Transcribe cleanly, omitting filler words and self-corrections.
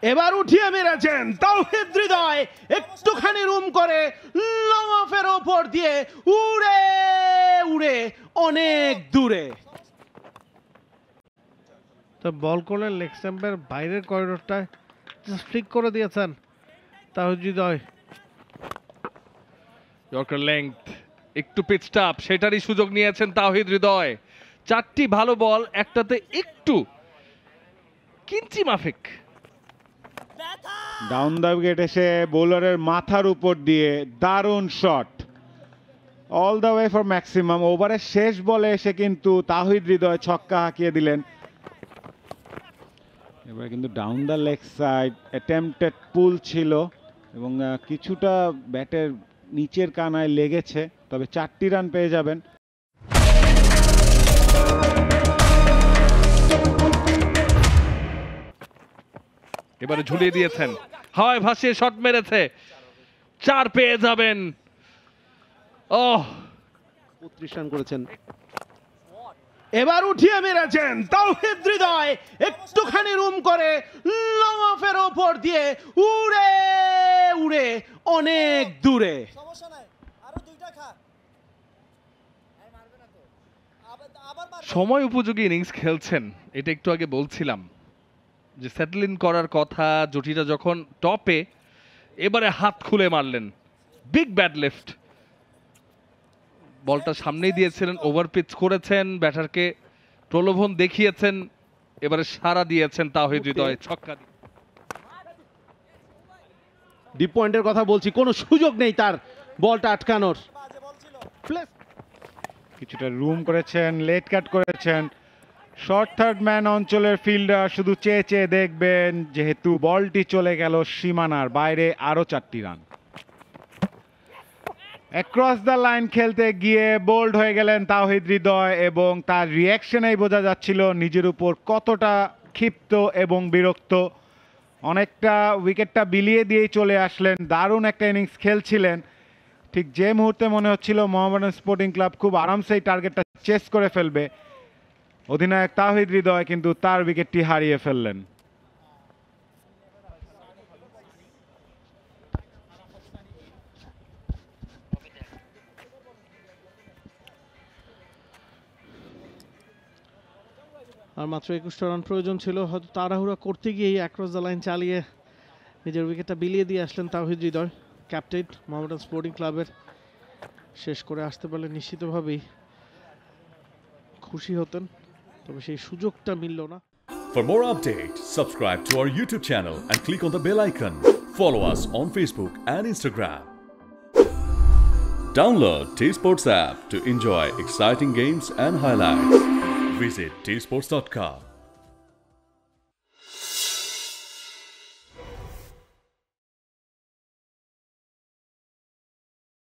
এবার উঠিয়ে মেরেছেন তাওহিদ হৃদয়, একটুখানি রুম করে লং অফের ওপর দিয়ে উড়ে উড়ে অনেক দূরে। তো বল করলেন লেগ স্ট্যাম্পের বাইরের করিডোরটায়, জাস্ট ফ্লিক করে দিয়েছেন তাওহিদ হৃদয়। ইয়র্কার লেংথ, একটু পিচড আপ, সেটারই সুযোগ নিয়েছেন তাওহিদ হৃদয়। 4টি ভালো বল, একটাতে একটু কিঞ্চি মাফিক। ডাউন দ্য উইকেট এসে বোলারের মাথার উপর দিয়ে দারুণ shot, all the way for maximum. ওভারের শেষ বলে এসে কিন্তু তাওহিদ হৃদয় ছক্কা হাঁকিয়ে দিলেন। এবার কিন্তু down the leg side attempted pull ছিল এবং কিছুটা ব্যাটের নিচের কানায় লেগেছে, তবে 4টি রান পেয়ে যাবেন। এবারে ঝুলিয়ে দিয়েছেন, হাওয়ায় ভাসিয়ে শট মেরেছে, 4 পেয়ে যাবেন। 32 রান করেছেন। এবার উঠিয়ে মেরেছেন তাওহিদ হৃদয়, একটুখানি রুম করে লং অফের ওপর দিয়ে উড়ে উড়ে অনেক দূরে। সময় উপযোগী ইনিংস খেলছেন, এটা একটু আগে বলছিলাম যে সেটেল ইন করার কথা। জটিটা যখন টপে, এবারে হাত খুলে মারলেন, বিগ ব্যাট লিফট। বলটা সামনেই দিয়েছিলেন, ওভার পিচ করেছেন, ব্যাটারকে প্রলোভন দেখিয়েছেন, এবারে সারা দিয়েছেন তাওহিদ হৃদয় ছক্কা। ডিপ পয়েন্টের কথা বলছি, কোনো সুযোগ নেই তার বলটা আটকানোর। কিছুটা রুম করেছেন, লেট কাট করেছেন। শর্ট থার্ড ম্যান অঞ্চলের ফিল্ডার শুধু চেয়ে চেয়ে দেখবেন, যেহেতু বলটি চলে গেল সীমানার বাইরে। আরও 4টি রান। অ্যাক্রস দ্য লাইন খেলতে গিয়ে বোল্ড হয়ে গেলেন তাওহিদ হৃদয় এবং তার রিয়াকশনেই বোঝা যাচ্ছিল নিজের উপর কতটা ক্ষিপ্ত এবং বিরক্ত। অনেকটা উইকেটটা বিলিয়ে দিয়েই চলে আসলেন। দারুণ একটা ইনিংস খেলছিলেন, ঠিক যে মুহূর্তে মনে হচ্ছিল মোহামেডান স্পোর্টিং ক্লাব খুব আরামসেই টার্গেটটা চেস করে ফেলবে, অধিনায়ক তাওহিদ হৃদয় কিন্তু তার উইকেটটি হারিয়ে ফেললেন। আর মাত্র 21টা রান প্রয়োজন ছিল, হয়তো তাড়াহুড়া করতে গিয়েই অ্যাক্রস দ্য লাইন চালিয়ে নিজের উইকেটটা বিলিয়ে দিয়ে আসলেন তাওহিদ হৃদয়। ক্যাপ্টেন মোহামেডান স্পোর্টিং ক্লাবের, শেষ করে আসতে পারলে নিশ্চিতভাবেই খুশি হতেন, তবে সেই সুযোগটা মিলল না। For more updates, subscribe to our YouTube channel and click on the bell icon. Follow us on Facebook and Instagram. Download T-Sports app to enjoy exciting games and highlights. Visit tsports.com.